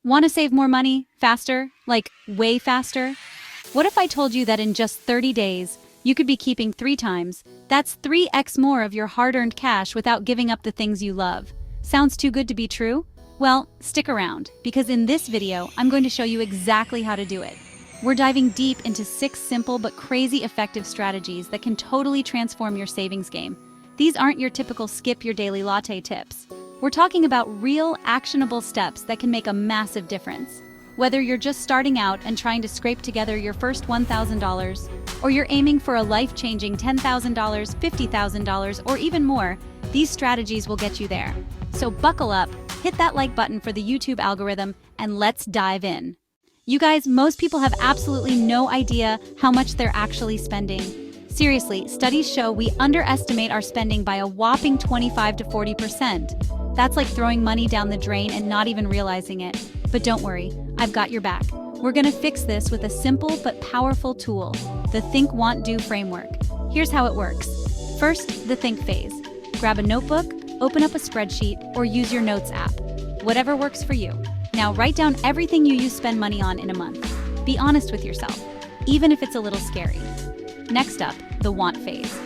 Want to save more money faster? Like, way faster? What if I told you that in just 30 days, you could be keeping 3 times, that's 3x more of your hard-earned cash without giving up the things you love? Sounds too good to be true? Well, stick around, because in this video, I'm going to show you exactly how to do it. We're diving deep into 6 simple but crazy effective strategies that can totally transform your savings game. These aren't your typical skip your daily latte tips. We're talking about real, actionable steps that can make a massive difference. Whether you're just starting out and trying to scrape together your first $1,000, or you're aiming for a life-changing $10,000, $50,000, or even more, these strategies will get you there. So buckle up, hit that like button for the YouTube algorithm, and let's dive in. You guys, most people have absolutely no idea how much they're actually spending. Seriously, studies show we underestimate our spending by a whopping 25 to 40%. That's like throwing money down the drain and not even realizing it. But don't worry, I've got your back. We're gonna fix this with a simple but powerful tool, the Think, Want, Do framework. Here's how it works. First, the think phase. Grab a notebook, open up a spreadsheet, or use your notes app. Whatever works for you. Now write down everything you spend money on in a month. Be honest with yourself, even if it's a little scary. Next up, the want phase.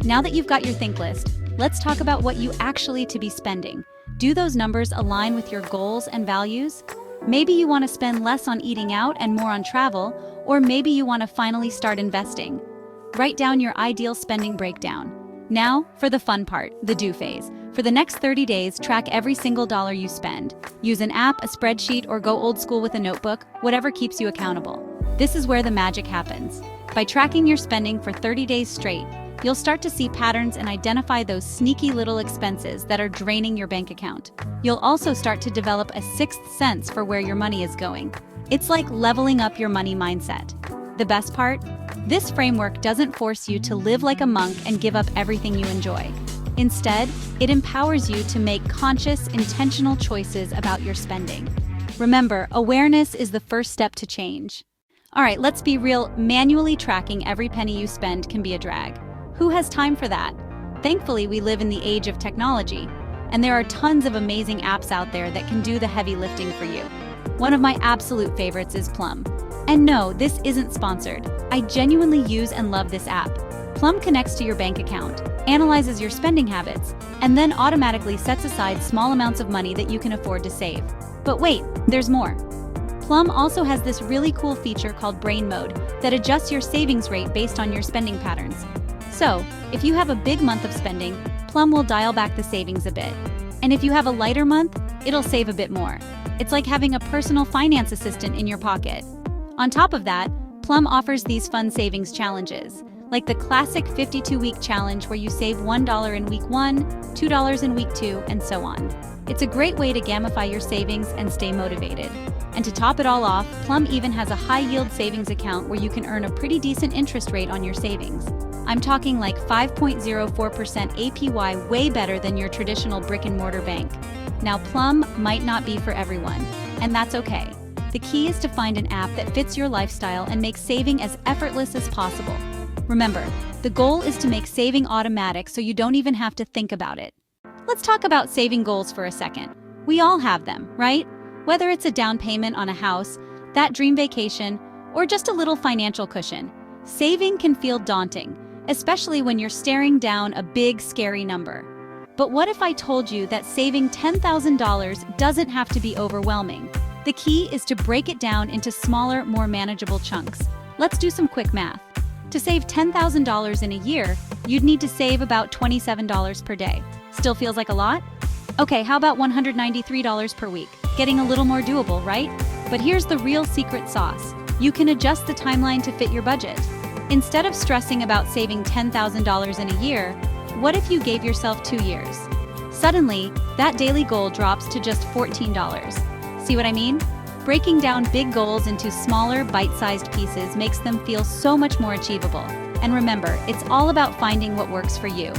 Now that you've got your think list, let's talk about what you actually to be spending. Do those numbers align with your goals and values? Maybe you want to spend less on eating out and more on travel, or maybe you want to finally start investing. Write down your ideal spending breakdown. Now, for the fun part, the do phase. For the next 30 days, track every single dollar you spend. Use an app, a spreadsheet, or go old school with a notebook, whatever keeps you accountable. This is where the magic happens. By tracking your spending for 30 days straight, you'll start to see patterns and identify those sneaky little expenses that are draining your bank account. You'll also start to develop a sixth sense for where your money is going. It's like leveling up your money mindset. The best part? This framework doesn't force you to live like a monk and give up everything you enjoy. Instead, it empowers you to make conscious, intentional choices about your spending. Remember, awareness is the first step to change. All right, let's be real, manually tracking every penny you spend can be a drag. Who has time for that? Thankfully, we live in the age of technology, and there are tons of amazing apps out there that can do the heavy lifting for you. One of my absolute favorites is Plum. And no, this isn't sponsored. I genuinely use and love this app. Plum connects to your bank account, analyzes your spending habits, and then automatically sets aside small amounts of money that you can afford to save. But wait, there's more. Plum also has this really cool feature called Brain Mode that adjusts your savings rate based on your spending patterns. So, if you have a big month of spending, Plum will dial back the savings a bit. And if you have a lighter month, it'll save a bit more. It's like having a personal finance assistant in your pocket. On top of that, Plum offers these fun savings challenges, like the classic 52-week challenge where you save $1 in week 1, $2 in week 2, and so on. It's a great way to gamify your savings and stay motivated. And to top it all off, Plum even has a high-yield savings account where you can earn a pretty decent interest rate on your savings. I'm talking like 5.04% APY, way better than your traditional brick-and-mortar bank. Now, Plum might not be for everyone, and that's okay. The key is to find an app that fits your lifestyle and makes saving as effortless as possible. Remember, the goal is to make saving automatic so you don't even have to think about it. Let's talk about saving goals for a second. We all have them, right? Whether it's a down payment on a house, that dream vacation, or just a little financial cushion, saving can feel daunting, especially when you're staring down a big, scary number. But what if I told you that saving $10,000 doesn't have to be overwhelming? The key is to break it down into smaller, more manageable chunks. Let's do some quick math. To save $10,000 in a year, you'd need to save about $27 per day. Still feels like a lot? Okay, how about $193 per week? Getting a little more doable, right? But here's the real secret sauce. You can adjust the timeline to fit your budget. Instead of stressing about saving $10,000 in a year, what if you gave yourself 2 years? Suddenly, that daily goal drops to just $14. See what I mean? Breaking down big goals into smaller, bite-sized pieces makes them feel so much more achievable. And remember, it's all about finding what works for you.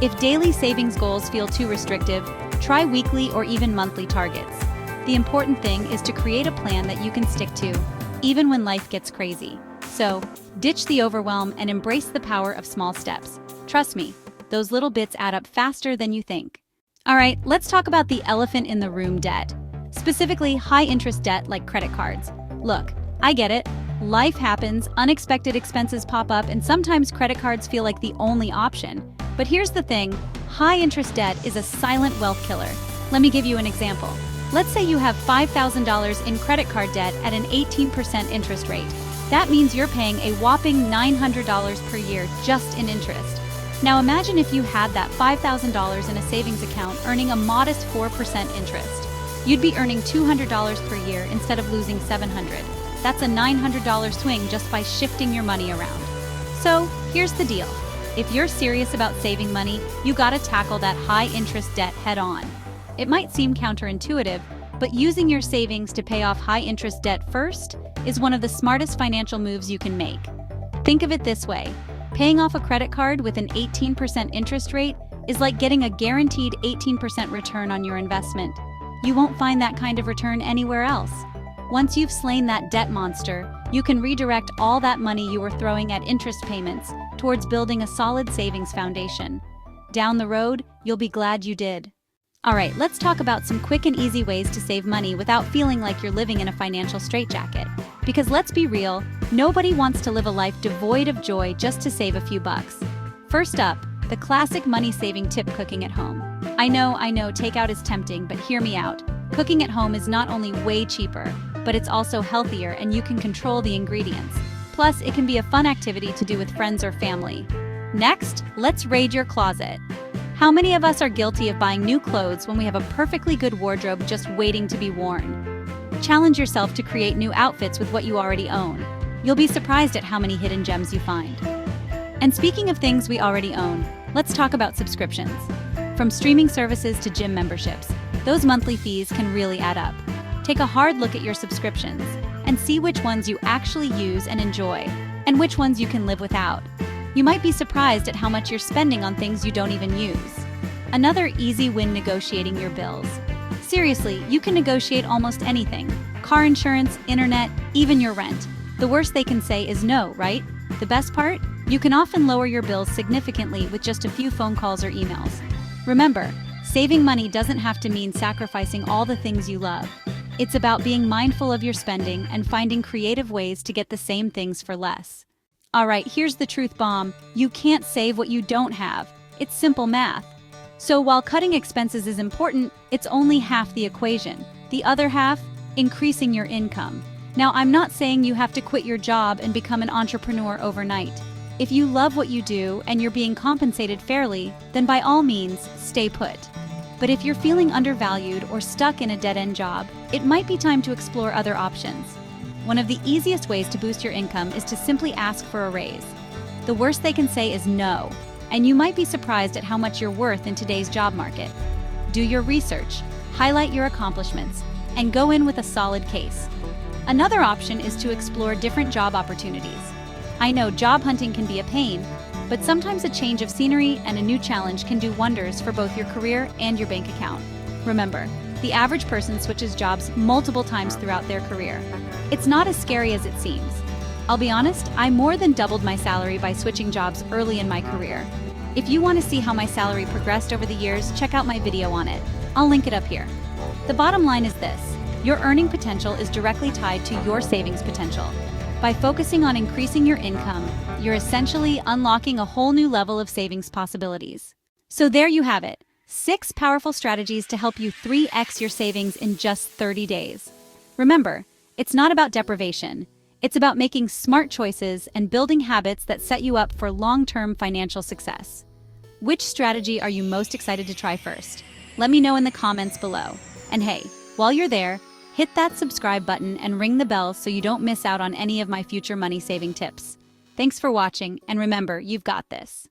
If daily savings goals feel too restrictive, try weekly or even monthly targets. The important thing is to create a plan that you can stick to, even when life gets crazy. So, ditch the overwhelm and embrace the power of small steps. Trust me, those little bits add up faster than you think. All right, let's talk about the elephant in the room, debt. specifically high-interest debt like credit cards. Look, I get it. Life happens, unexpected expenses pop up, and sometimes credit cards feel like the only option. But here's the thing, high-interest debt is a silent wealth killer. Let me give you an example. Let's say you have $5,000 in credit card debt at an 18% interest rate. That means you're paying a whopping $900 per year just in interest. Now imagine if you had that $5,000 in a savings account earning a modest 4% interest. You'd be earning $200 per year instead of losing $700. That's a $900 swing just by shifting your money around. So here's the deal. If you're serious about saving money, you gotta tackle that high-interest debt head-on. It might seem counterintuitive, but using your savings to pay off high-interest debt first is one of the smartest financial moves you can make. Think of it this way. Paying off a credit card with an 18% interest rate is like getting a guaranteed 18% return on your investment. You won't find that kind of return anywhere else. Once you've slain that debt monster, you can redirect all that money you were throwing at interest payments towards building a solid savings foundation. Down the road, you'll be glad you did. All right, let's talk about some quick and easy ways to save money without feeling like you're living in a financial straitjacket. Because let's be real, nobody wants to live a life devoid of joy just to save a few bucks. First up, the classic money-saving tip: cooking at home. I know, takeout is tempting, but hear me out. Cooking at home is not only way cheaper, but it's also healthier and you can control the ingredients. Plus, it can be a fun activity to do with friends or family. Next, let's raid your closet. How many of us are guilty of buying new clothes when we have a perfectly good wardrobe just waiting to be worn? Challenge yourself to create new outfits with what you already own. You'll be surprised at how many hidden gems you find. And speaking of things we already own, let's talk about subscriptions. From streaming services to gym memberships, those monthly fees can really add up. Take a hard look at your subscriptions and see which ones you actually use and enjoy, and which ones you can live without. You might be surprised at how much you're spending on things you don't even use. Another easy win: negotiating your bills. Seriously, you can negotiate almost anything. Car insurance, internet, even your rent. The worst they can say is no, right? The best part? You can often lower your bills significantly with just a few phone calls or emails. Remember, saving money doesn't have to mean sacrificing all the things you love. It's about being mindful of your spending and finding creative ways to get the same things for less. All right, here's the truth bomb. You can't save what you don't have. It's simple math. So while cutting expenses is important, it's only half the equation. The other half, increasing your income. Now, I'm not saying you have to quit your job and become an entrepreneur overnight. If you love what you do and you're being compensated fairly, then by all means, stay put. But if you're feeling undervalued or stuck in a dead-end job, it might be time to explore other options. One of the easiest ways to boost your income is to simply ask for a raise. The worst they can say is no, and you might be surprised at how much you're worth in today's job market. Do your research, highlight your accomplishments, and go in with a solid case. Another option is to explore different job opportunities. I know job hunting can be a pain, but sometimes a change of scenery and a new challenge can do wonders for both your career and your bank account. Remember, the average person switches jobs multiple times throughout their career. It's not as scary as it seems. I'll be honest, I more than doubled my salary by switching jobs early in my career. If you want to see how my salary progressed over the years, check out my video on it. I'll link it up here. The bottom line is this: your earning potential is directly tied to your savings potential. By focusing on increasing your income, you're essentially unlocking a whole new level of savings possibilities. So there you have it, 6 powerful strategies to help you 3x your savings in just 30 days. Remember, it's not about deprivation. It's about making smart choices and building habits that set you up for long-term financial success. Which strategy are you most excited to try first? Let me know in the comments below. And hey, while you're there, hit that subscribe button and ring the bell so you don't miss out on any of my future money-saving tips. Thanks for watching, and remember, you've got this.